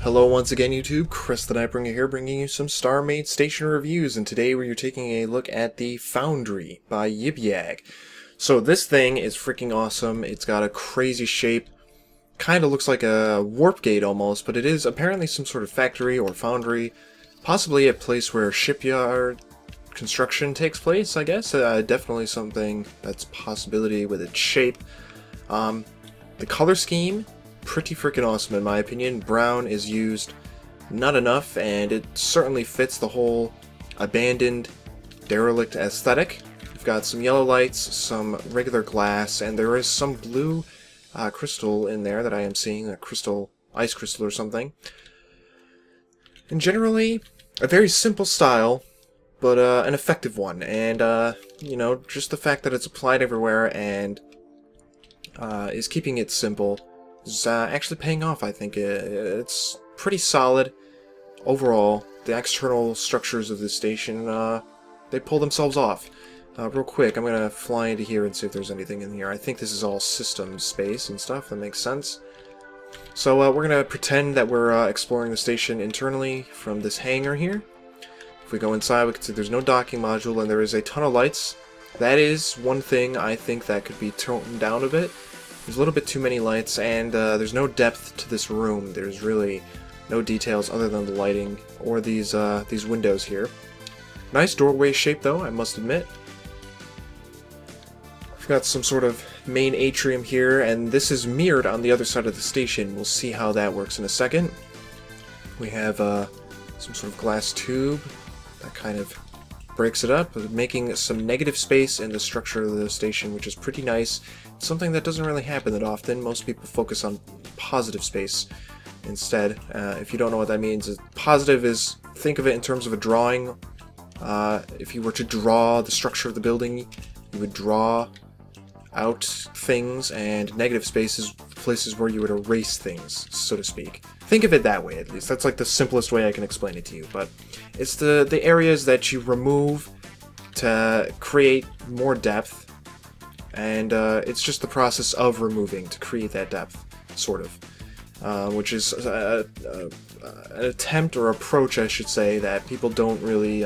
Hello once again YouTube, Chris the Nightbringer here, bringing you some StarMade station reviews, and today we're taking a look at the Foundry by YibYag. So this thing is freaking awesome. It's got a crazy shape, kind of looks like a warp gate almost, but it is apparently some sort of factory or foundry, possibly a place where shipyard construction takes place, I guess. Definitely something that's a possibility with its shape. The color scheme, pretty freaking awesome in my opinion. Brown is used not enough, and it certainly fits the whole abandoned, derelict aesthetic. We've got some yellow lights, some regular glass, and there is some blue crystal in there that I am seeing, a crystal, ice crystal or something. And generally, a very simple style, but an effective one. And, you know, just the fact that it's applied everywhere and is keeping it simple is actually paying off, I think. It's pretty solid overall. The external structures of this station, they pull themselves off. Real quick, I'm going to fly into here and see if there's anything in here. I think this is all system space and stuff. That makes sense. So we're going to pretend that we're exploring the station internally from this hangar here. If we go inside, we can see there's no docking module, and there is a ton of lights. That is one thing I think that could be toned down a bit. There's a little bit too many lights, and there's no depth to this room. There's really no details other than the lighting or these windows here. Nice doorway shape, though, I must admit. We've got some sort of main atrium here, and this is mirrored on the other side of the station. We'll see how that works in a second. We have some sort of glass tube that kind of breaks it up, making some negative space in the structure of the station, which is pretty nice. It's something that doesn't really happen that often. Most people focus on positive space instead. If you don't know what that means, positive is, think of it in terms of a drawing. If you were to draw the structure of the building, you would draw out things, and negative space is places where you would erase things, so to speak. Think of it that way, at least. That's like the simplest way I can explain it to you. But it's the areas that you remove to create more depth, and it's just the process of removing to create that depth, sort of. Which is an attempt or approach, I should say, that people don't really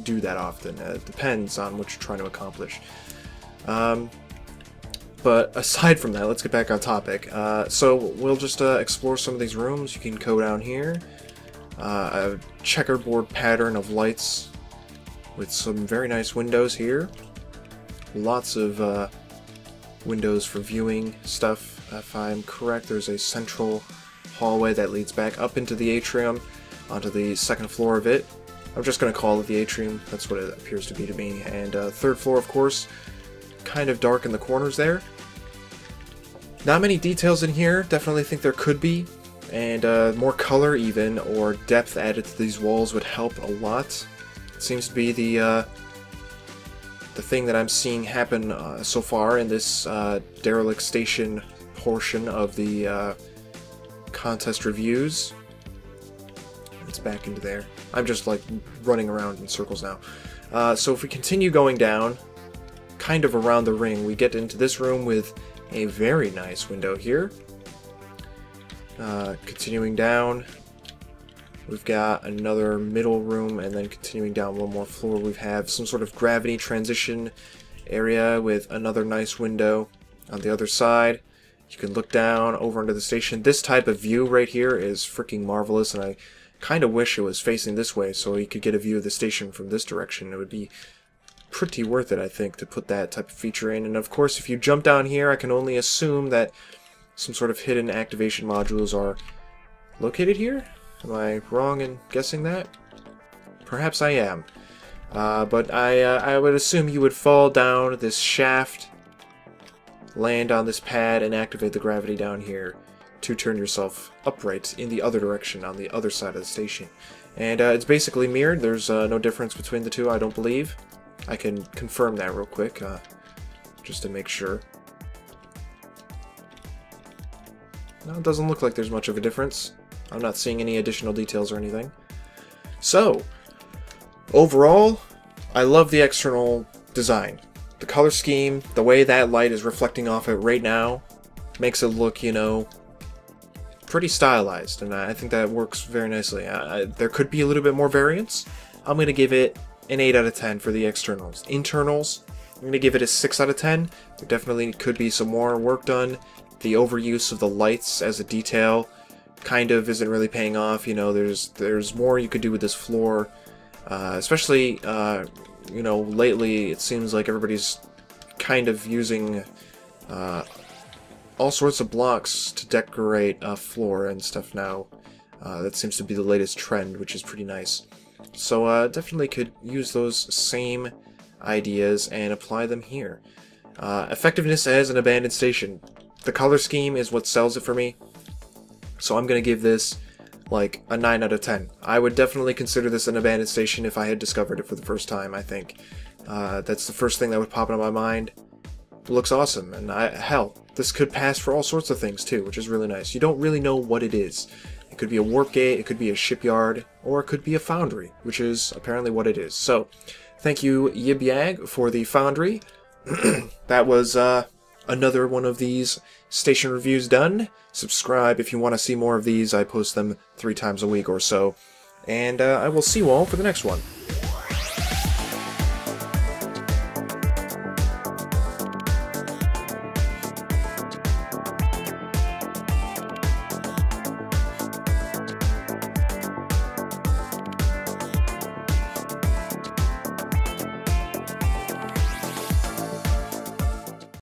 do that often. It depends on what you're trying to accomplish. But aside from that, let's get back on topic. So we'll just explore some of these rooms. You can go down here. A checkerboard pattern of lights with some very nice windows here. Lots of windows for viewing stuff. If I'm correct, there's a central hallway that leads back up into the atrium onto the second floor of it. I'm just going to call it the atrium. That's what it appears to be to me. And third floor, of course. Kind of dark in the corners there. Not many details in here. Definitely think there could be, and more color even, or depth added to these walls would help a lot. It seems to be the thing that I'm seeing happen so far in this derelict station portion of the contest reviews. It's back into there. I'm just like running around in circles now. So if we continue going down, kind of around the ring, we get into this room with a very nice window here. Continuing down, we've got another middle room, and then continuing down one more floor, we have some sort of gravity transition area with another nice window on the other side. You can look down over into the station. This type of view right here is freaking marvelous, and I kind of wish it was facing this way so you could get a view of the station from this direction. It would be pretty worth it, I think, to put that type of feature in. And of course, if you jump down here, I can only assume that some sort of hidden activation modules are located here. Am I wrong in guessing that? Perhaps I am. But I would assume you would fall down this shaft, land on this pad, and activate the gravity down here to turn yourself upright in the other direction on the other side of the station. And it's basically mirrored. There's no difference between the two, I don't believe. I can confirm that real quick, just to make sure. No, it doesn't look like there's much of a difference. I'm not seeing any additional details or anything. So, overall, I love the external design. The color scheme, the way that light is reflecting off it right now, makes it look, you know, pretty stylized, and I think that works very nicely. There could be a little bit more variance. I'm going to give it an 8 out of 10 for the externals. Internals, I'm going to give it a 6 out of 10. There definitely could be some more work done. The overuse of the lights as a detail kind of isn't really paying off. You know, there's more you could do with this floor, especially you know, lately it seems like everybody's kind of using all sorts of blocks to decorate a floor and stuff now. That seems to be the latest trend, which is pretty nice. So definitely could use those same ideas and apply them here. Effectiveness as an abandoned station. The color scheme is what sells it for me. So I'm going to give this like a 9 out of 10. I would definitely consider this an abandoned station if I had discovered it for the first time, I think. That's the first thing that would pop into my mind. It looks awesome, and hell, this could pass for all sorts of things too, which is really nice. You don't really know what it is. It could be a warp gate, it could be a shipyard, or it could be a foundry, which is apparently what it is. So, thank you, YibYag, for the foundry. That was another one of these station reviews done. Subscribe if you want to see more of these. I post them 3 times a week or so. And I will see you all for the next one.